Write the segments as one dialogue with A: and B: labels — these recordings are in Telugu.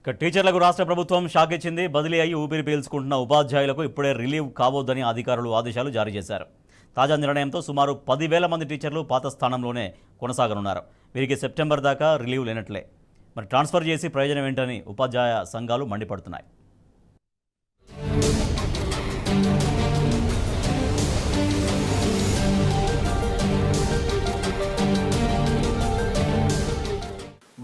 A: టీచర్లకు రాష్ట్ర ప్రభుత్వం షాక్ ఇచ్చింది. బదిలీ అయ్యి ఊపిరి పీల్చుకుంటున్న ఉపాధ్యాయులకు ఇప్పుడే రిలీవ్ కావద్దని అధికారులు ఆదేశాలు జారీ చేశారు. తాజా నిర్ణయంతో సుమారు 10,000 మంది టీచర్లు పాత స్థానంలోనే కొనసాగనున్నారు. వీరికి సెప్టెంబర్ దాకా రిలీవ్ లేనట్లే. మరి ట్రాన్స్ఫర్ చేసి ప్రయోజనం ఏంటని ఉపాధ్యాయ సంఘాలు మండిపడుతున్నాయి.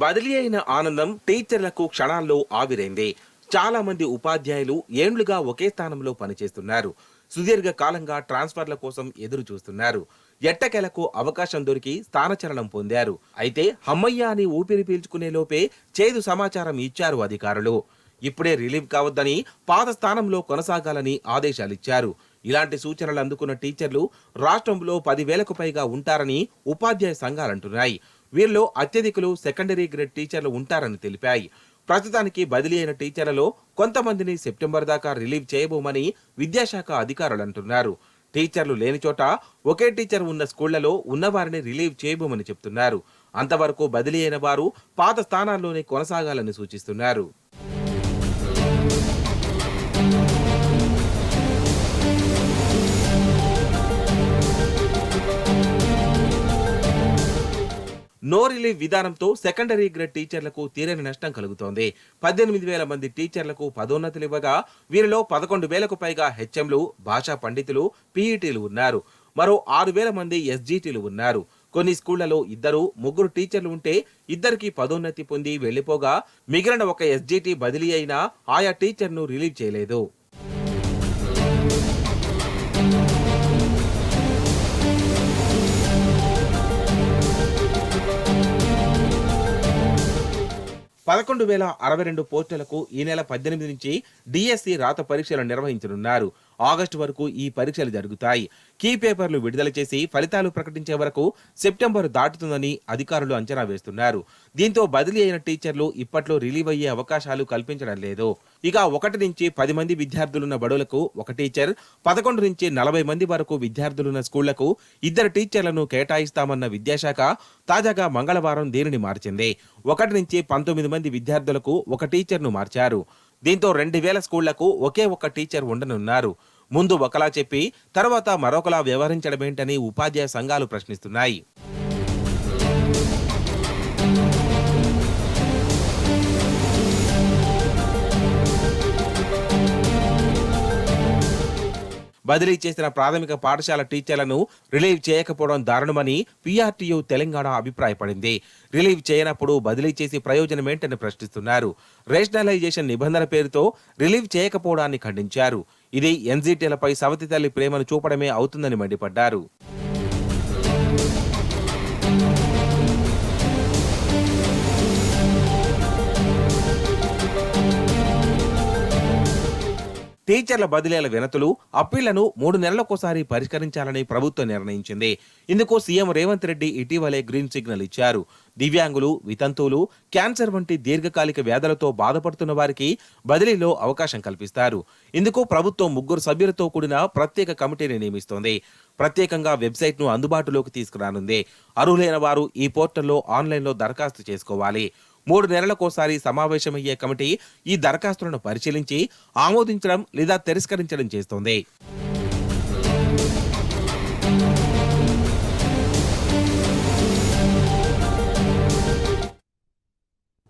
B: బదిలీ అయిన ఆనందం టీచర్లకు క్షణాల్లో ఆవిరైంది. చాలా మంది ఉపాధ్యాయులు ఏండ్లుగా ఒకే స్థానంలో పనిచేస్తున్నారు. సుదీర్ఘ కాలంగా ట్రాన్స్ఫర్ల కోసం ఎదురు చూస్తున్నారు. ఎట్టకేలకు అవకాశం దొరికి స్థానచలనం పొందారు. అయితే హమ్మయ్య అని ఊపిరి పీల్చుకునే లోపే చేదు సమాచారం ఇచ్చారు అధికారులు. ఇప్పుడే రిలీవ్ కావద్దని, పాత స్థానంలో కొనసాగాలని ఆదేశాలిచ్చారు. ఇలాంటి సూచనలు అందుకున్న టీచర్లు రాష్ట్రంలో 10,000కు పైగా ఉంటారని ఉపాధ్యాయ సంఘాలంటున్నాయి. వీరిలో అత్యధికులు సెకండరీ గ్రేడ్ టీచర్లు ఉంటారని తెలిపాయి. ప్రస్తుతానికి బదిలీ అయిన టీచర్లలో కొంతమందిని సెప్టెంబర్ దాకా రిలీవ్ చేయబోమని విద్యాశాఖ అధికారులు అంటున్నారు. టీచర్లు లేని చోట ఒకే టీచర్ ఉన్న స్కూళ్లలో ఉన్నవారిని రిలీవ్ చేయబోమని చెప్తున్నారు. అంతవరకు బదిలీ అయిన వారు పాత స్థానాల్లోనే కొనసాగాలని సూచిస్తున్నారు. నో రిలీవ్ విధానంతో సెకండరీ గ్రేడ్ టీచర్లకు తీరని నష్టం కలుగుతోంది. 18,000 మంది టీచర్లకు పదోన్నతులు ఇవ్వగా వీరిలో 11,000కు పైగా హెచ్ఎంలు, భాషా పండితులు, పీఈటీలు ఉన్నారు. మరో 6,000 మంది ఎస్జీటీలు ఉన్నారు. కొన్ని స్కూళ్లలో 2-3 టీచర్లు ఉంటే ఇద్దరికి పదోన్నతి పొంది వెళ్లిపోగా మిగిలిన ఒక ఎస్జీటీ బదిలీ అయినా ఆయా టీచర్ను రిలీవ్ చేయలేదు. (11,062) పోస్టులకు ఈ నెల 18 నుంచి డిఎస్సి రాత పరీక్షలు నిర్వహించనున్నారు. ఆగస్టు వరకు ఈ పరీక్షలు జరుగుతాయి. కీ పేపర్లు విడుదల చేసి ఫలితాలు ప్రకటించే వరకు సెప్టెంబర్ దాటుతుందని అధికారులు అంచనా వేస్తున్నారు. దీంతో బదిలీ అయిన టీచర్లు ఇప్పట్లో రిలీవ్ అయ్యే అవకాశాలు కల్పించడం లేదు. ఇక 1 నుంచి 10 మంది విద్యార్థులున్న బడులకు ఒక టీచర్, 11 నుంచి 40 మంది వరకు విద్యార్థులున్న స్కూళ్లకు 2 టీచర్లను కేటాయిస్తామన్న విద్యాశాఖ తాజాగా మంగళవారం దీనిని మార్చింది. 1 నుంచి 19 మంది విద్యార్థులకు ఒక టీచర్ను మార్చారు. దీంతో 2,000 స్కూళ్లకు ఒకే ఒక టీచర్ ఉండనున్నారు. ముందు ఒకలా చెప్పి తర్వాత మరొకలా వ్యవహరించడమేంటని ఉపాధ్యాయ సంఘాలు ప్రశ్నిస్తున్నాయి. బదిలీ చేసిన ప్రాథమిక పాఠశాల టీచర్లను రిలీవ్ చేయకపోవడం దారుణమని పీఆర్టీయూ తెలంగాణ అభిప్రాయపడింది. రిలీవ్ చేయనప్పుడు బదిలీ చేసి ప్రయోజనమేంటని ప్రశ్నిస్తున్నారు. రేషనలైజేషన్ నిబంధన పేరుతో రిలీవ్ చేయకపోవడాన్ని ఖండించారు. ఇది ఎన్జీటీలపై సవతి తల్లి ప్రేమను చూపడమే అవుతుందని మండిపడ్డారు. టీచర్ల బదిలీల వినతులు, అప్పీళ్లను 3 నెలలకోసారి పరిష్కరించాలని ప్రభుత్వం నిర్ణయించింది. ఇందుకు సీఎం రేవంత్ రెడ్డి ఇటీవలే గ్రీన్ సిగ్నల్ ఇచ్చారు. దివ్యాంగులు, వితంతువులు, క్యాన్సర్ వంటి దీర్ఘకాలిక వ్యాధులతో బాధపడుతున్న వారికి బదిలీలో అవకాశం కల్పిస్తారు. ఇందుకు ప్రభుత్వం 3 సభ్యులతో కూడిన ప్రత్యేక కమిటీని నియమిస్తోంది. ప్రత్యేకంగా వెబ్సైట్ను అందుబాటులోకి తీసుకురానుంది. అర్హులైన వారు ఈ పోర్టల్లో ఆన్లైన్లో దరఖాస్తు చేసుకోవాలి. 3 నెలలకోసారి సమావేశమయ్యే కమిటీ ఈ దరఖాస్తులను పరిశీలించి ఆమోదించడం లేదా తిరస్కరించడం చేస్తోంది.